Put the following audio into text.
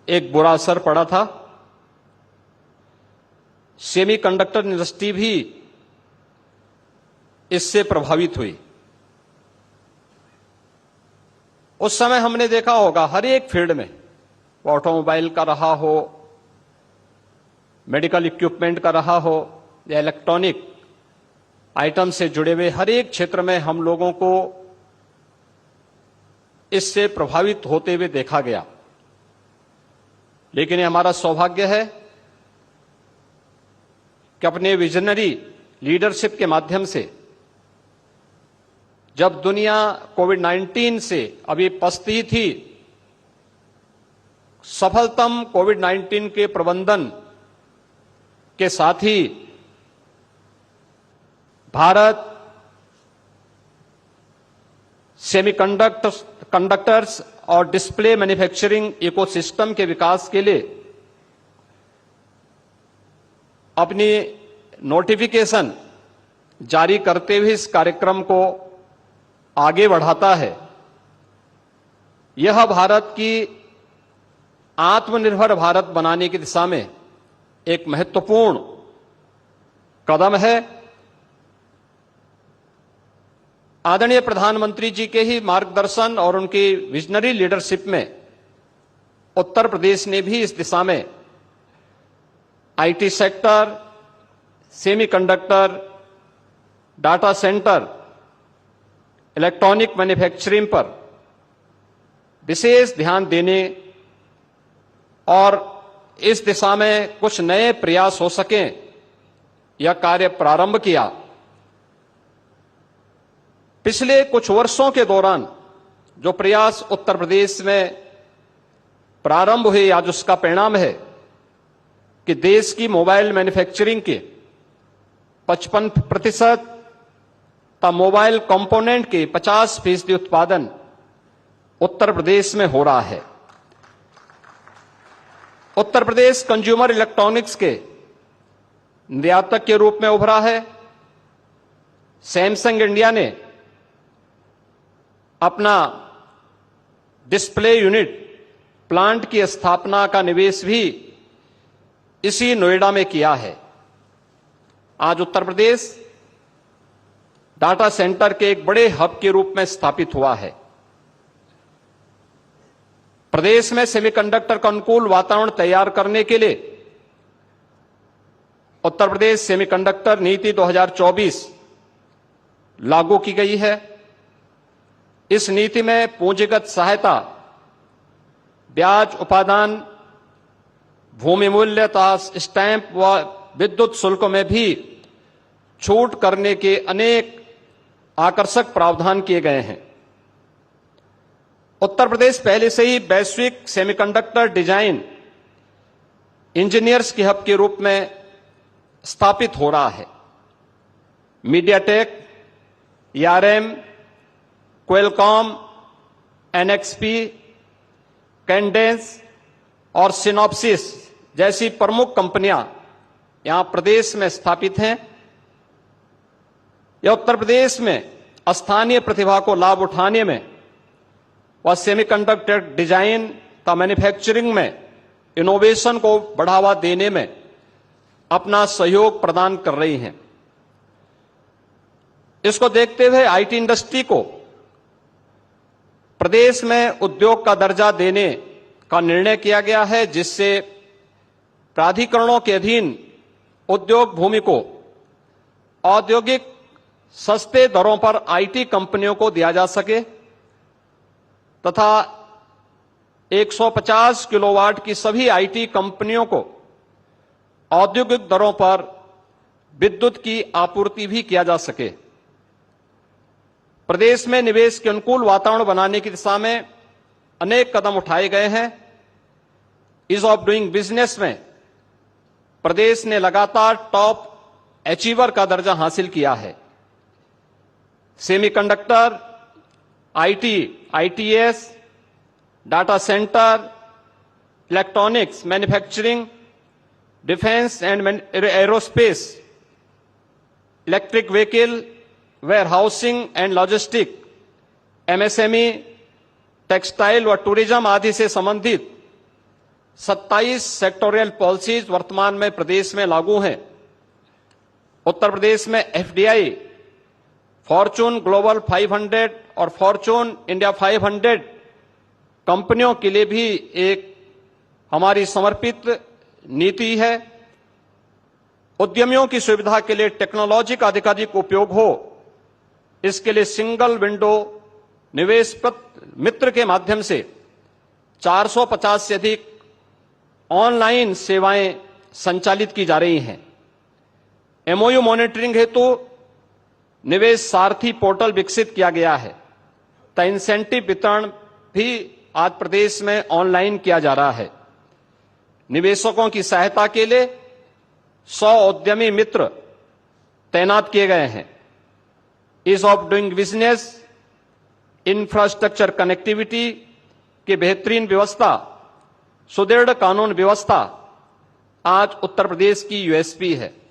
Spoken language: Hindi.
एक बुरा असर पड़ा था। सेमीकंडक्टर इंडस्ट्री भी इससे प्रभावित हुई। उस समय हमने देखा होगा हर एक फील्ड में, ऑटोमोबाइल का रहा हो, मेडिकल इक्विपमेंट का रहा हो या इलेक्ट्रॉनिक आइटम से जुड़े हुए हर एक क्षेत्र में हम लोगों को इससे प्रभावित होते हुए देखा गया। लेकिन ये हमारा सौभाग्य है कि अपने विजनरी लीडरशिप के माध्यम से जब दुनिया कोविड-19 से अभी पछती थी, सफलतम कोविड-19 के प्रबंधन के साथ ही भारत सेमीकंडक्टर्स और डिस्प्ले मैन्युफैक्चरिंग इकोसिस्टम के विकास के लिए अपनी नोटिफिकेशन जारी करते हुए इस कार्यक्रम को आगे बढ़ाता है। यह भारत की आत्मनिर्भर भारत बनाने की दिशा में एक महत्वपूर्ण कदम है। आदरणीय प्रधानमंत्री जी के ही मार्गदर्शन और उनकी विजनरी लीडरशिप में उत्तर प्रदेश ने भी इस दिशा में IT sector, semiconductor, data centre, electronic manufacturing पर विशेष ध्यान देने और इस दिशा में कुछ नए प्रयास हो सकें, यह कार्य प्रारंभ किया। पिछले कुछ वर्षों के दौरान जो प्रयास उत्तर प्रदेश में प्रारंभ हुए, आज उसका परिणाम है कि देश की मोबाइल मैन्युफैक्चरिंग के 55% तथा मोबाइल कंपोनेंट के 50% उत्पादन उत्तर प्रदेश में हो रहा है। उत्तर प्रदेश कंज्यूमर इलेक्ट्रॉनिक्स के निर्यातक के रूप में उभरा है। सैमसंग इंडिया ने अपना डिस्प्ले यूनिट प्लांट की स्थापना का निवेश भी इसी नोएडा में किया है। आज उत्तर प्रदेश डाटा सेंटर के एक बड़े हब के रूप में स्थापित हुआ है। प्रदेश में सेमीकंडक्टर का अनुकूल वातावरण तैयार करने के लिए उत्तर प्रदेश सेमीकंडक्टर नीति 2024 लागू की गई है। इस नीति में पूंजीगत सहायता, ब्याज उपादान, भूमि मूल्य तथा स्टैंप व विद्युत शुल्कों में भी छूट करने के अनेक आकर्षक प्रावधान किए गए हैं। उत्तर प्रदेश पहले से ही वैश्विक सेमीकंडक्टर डिजाइन इंजीनियर्स के हब के रूप में स्थापित हो रहा है। MediaTek, ARM, Qualcomm, NXP, Cadence और सिनॉप्सिस जैसी प्रमुख कंपनियां यहां प्रदेश में स्थापित हैं। यह उत्तर प्रदेश में स्थानीय प्रतिभा को लाभ उठाने में व सेमीकंडक्टर डिजाइन तथा मैन्युफैक्चरिंग में इनोवेशन को बढ़ावा देने में अपना सहयोग प्रदान कर रही हैं। इसको देखते हुए आईटी इंडस्ट्री को प्रदेश में उद्योग का दर्जा देने का निर्णय किया गया है, जिससे प्राधिकरणों के अधीन उद्योग भूमि को औद्योगिक सस्ते दरों पर आईटी कंपनियों को दिया जा सके तथा 150 किलोवाट की सभी आईटी कंपनियों को औद्योगिक दरों पर विद्युत की आपूर्ति भी किया जा सके। प्रदेश में निवेश के अनुकूल वातावरण बनाने की दिशा में अनेक कदम उठाए गए हैं। ईज ऑफ डूइंग बिजनेस में प्रदेश ने लगातार टॉप अचीवर का दर्जा हासिल किया है। Semiconductor, IT, ITS, data centre, electronics, manufacturing, defence and aerospace, electric vehicle, warehousing and logistic, MSME, textile व टूरिज्म आदि से संबंधित 27 सेक्टोरियल पॉलिसीज वर्तमान में प्रदेश में लागू हैं। उत्तर प्रदेश में एफडीआई, फॉर्चून ग्लोबल 500 और फॉर्चून इंडिया 500 कंपनियों के लिए भी एक हमारी समर्पित नीति है। उद्यमियों की सुविधा के लिए टेक्नोलॉजी का अधिकाधिक उपयोग हो, इसके लिए सिंगल विंडो निवेश मित्र के माध्यम से 450 से अधिक ऑनलाइन सेवाएं संचालित की जा रही हैं। एमओयू मॉनिटरिंग हेतु निवेश सारथी पोर्टल विकसित किया गया है। तो इंसेंटिव वितरण भी आज प्रदेश में ऑनलाइन किया जा रहा है। निवेशकों की सहायता के लिए 100 उद्यमी मित्र तैनात किए गए हैं। Ease of doing business, infrastructure connectivity की बेहतरीन व्यवस्था, सुदृढ़ कानून व्यवस्था आज उत्तर प्रदेश की यूएसपी है।